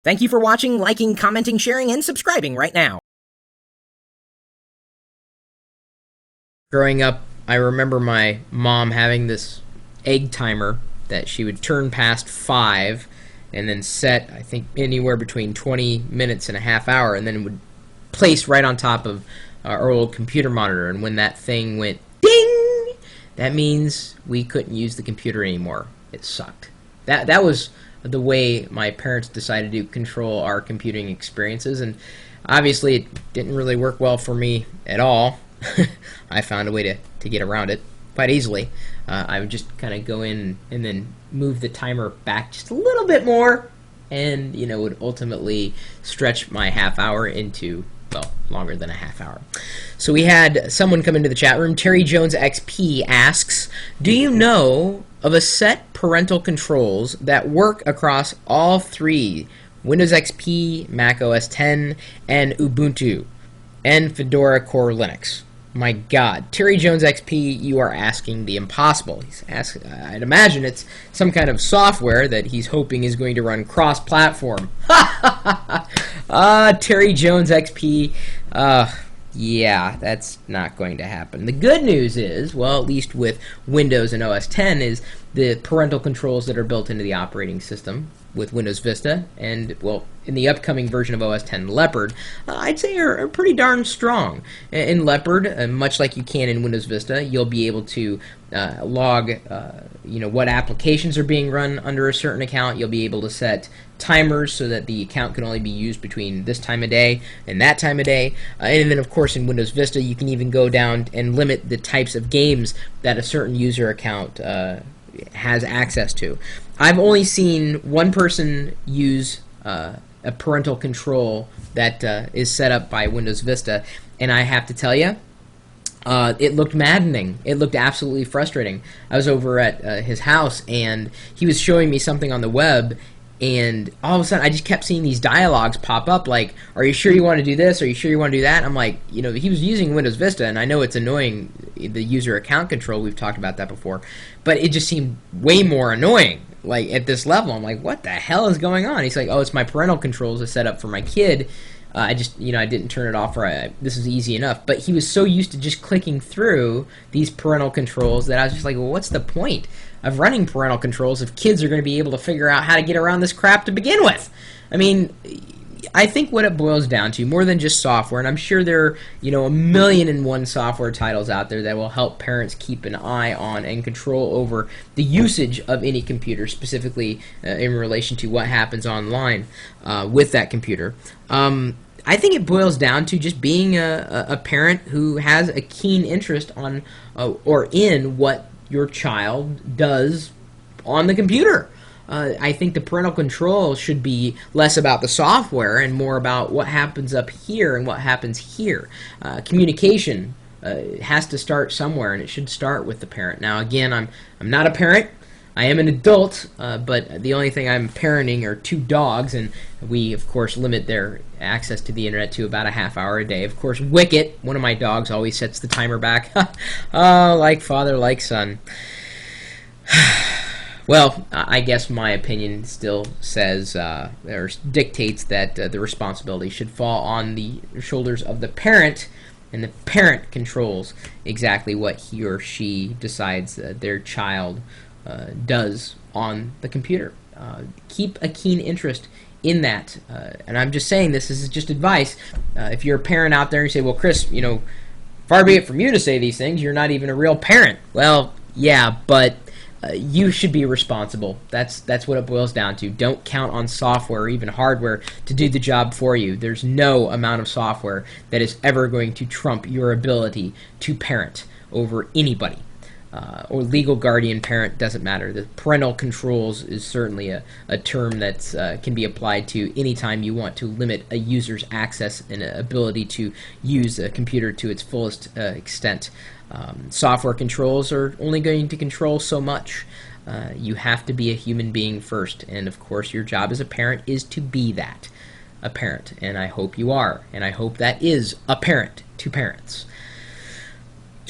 Thank you for watching, liking, commenting, sharing, and subscribing right now. Growing up, I remember my mom having this egg timer that she would turn past 5 and then set, I think, anywhere between 20 minutes and a half hour, and then it would place right on top of our old computer monitor. And when that thing went ding, that means we couldn't use the computer anymore. It sucked. That was the way my parents decided to control our computing experiences, and obviously it didn't really work well for me at all. I found a way to get around it quite easily. I would just kind of go in and then move the timer back just a little bit more, and would ultimately stretch my half hour into, well, longer than a half hour. So we had someone come into the chat room. Terry Jones XP asks, do you know of a set parental controls that work across all three, Windows XP, Mac OS X, and Ubuntu, and Fedora Core Linux? My God, Terry Jones XP, you are asking the impossible. I'd imagine it's some kind of software that he's hoping is going to run cross-platform. Terry Jones XP, yeah, that's not going to happen. The good news is, well, at least with Windows and OS X, is the parental controls that are built into the operating system with Windows Vista, and, well, in the upcoming version of OS X, Leopard, I'd say are pretty darn strong. In Leopard, much like you can in Windows Vista, you'll be able to log what applications are being run under a certain account. You'll be able to set timers so that the account can only be used between this time of day and that time of day. And then, of course, in Windows Vista, you can even go down and limit the types of games that a certain user account has access to. I've only seen one person use a parental control that is set up by Windows Vista, and I have to tell you, it looked maddening. It looked absolutely frustrating. I was over at his house, and he was showing me something on the web, and all of a sudden I just kept seeing these dialogues pop up like, are you sure you want to do this? Are you sure you want to do that? I'm like, he was using Windows Vista, and I know it's annoying, the user account control. We've talked about that before. But it just seemed way more annoying. Like, at this level, I'm like, what the hell is going on? He's like, oh, it's my parental controls I set up for my kid. I just, I didn't turn it off, or this is easy enough. But he was so used to just clicking through these parental controls that I was just like, well, what's the point of running parental controls if kids are going to be able to figure out how to get around this crap to begin with? I mean, I think what it boils down to, more than just software, and I'm sure there are, a million and one software titles out there that will help parents keep an eye on and control over the usage of any computer, specifically in relation to what happens online with that computer. I think it boils down to just being a parent who has a keen interest on or in what your child does on the computer. I think the parental control should be less about the software and more about what happens up here and what happens here. Communication has to start somewhere, and it should start with the parent. Now, again, I'm not a parent. I am an adult, but the only thing I'm parenting are 2 dogs, and we, of course, limit their access to the internet to about a half hour a day. Of course, Wicket, one of my dogs, always sets the timer back. Oh, like father, like son. Well, I guess my opinion still says or dictates that the responsibility should fall on the shoulders of the parent, and the parent controls exactly what he or she decides their child does on the computer. Keep a keen interest in that, and I'm just saying this is just advice. If you're a parent out there and you say, well, Chris, far be it from you to say these things, you're not even a real parent. Well, yeah, but you should be responsible. That's what it boils down to. Don't count on software or even hardware to do the job for you. There's no amount of software that is ever going to trump your ability to parent over anybody. Or legal guardian parent, doesn't matter. The parental controls is certainly a term that can be applied to any time you want to limit a user's access and ability to use a computer to its fullest extent. Software controls are only going to control so much. You have to be a human being first, and of course your job as a parent is to be that, a parent, and I hope you are, and I hope that is apparent to parents.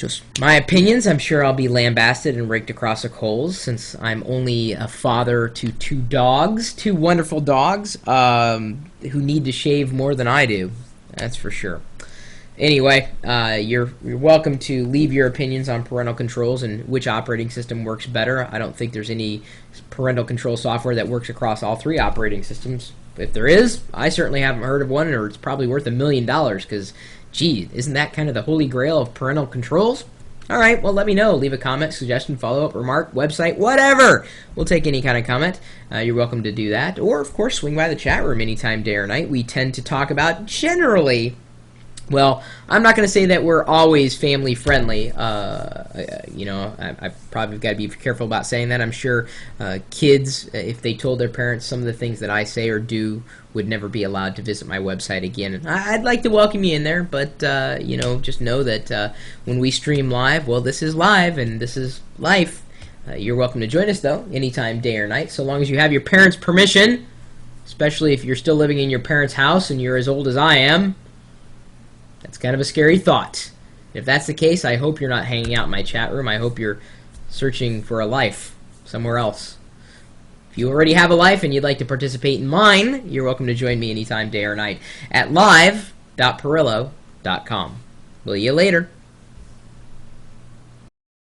Just my opinions. I'm sure I'll be lambasted and raked across the coals since I'm only a father to two dogs, two wonderful dogs, who need to shave more than I do. That's for sure. Anyway, you're welcome to leave your opinions on parental controls and which operating system works better. I don't think there's any parental control software that works across all three operating systems. If there is, I certainly haven't heard of one, or it's probably worth $1 million because, gee, isn't that kind of the holy grail of parental controls? All right, well, let me know. Leave a comment, suggestion, follow-up, remark, website, whatever. We'll take any kind of comment. You're welcome to do that. Or, of course, swing by the chat room anytime, day or night. We tend to talk about generally... Well, I'm not going to say that we're always family friendly. I've probably got to be careful about saying that. I'm sure kids, if they told their parents some of the things that I say or do, would never be allowed to visit my website again. And I'd like to welcome you in there, but just know that when we stream live, well, this is live and this is life. You're welcome to join us, though, anytime, day or night, so long as you have your parents' permission, especially if you're still living in your parents' house and you're as old as I am. That's kind of a scary thought. If that's the case, I hope you're not hanging out in my chat room. I hope you're searching for a life somewhere else. If you already have a life and you'd like to participate in mine, you're welcome to join me anytime, day or night, at live.pirillo.com. Will you later?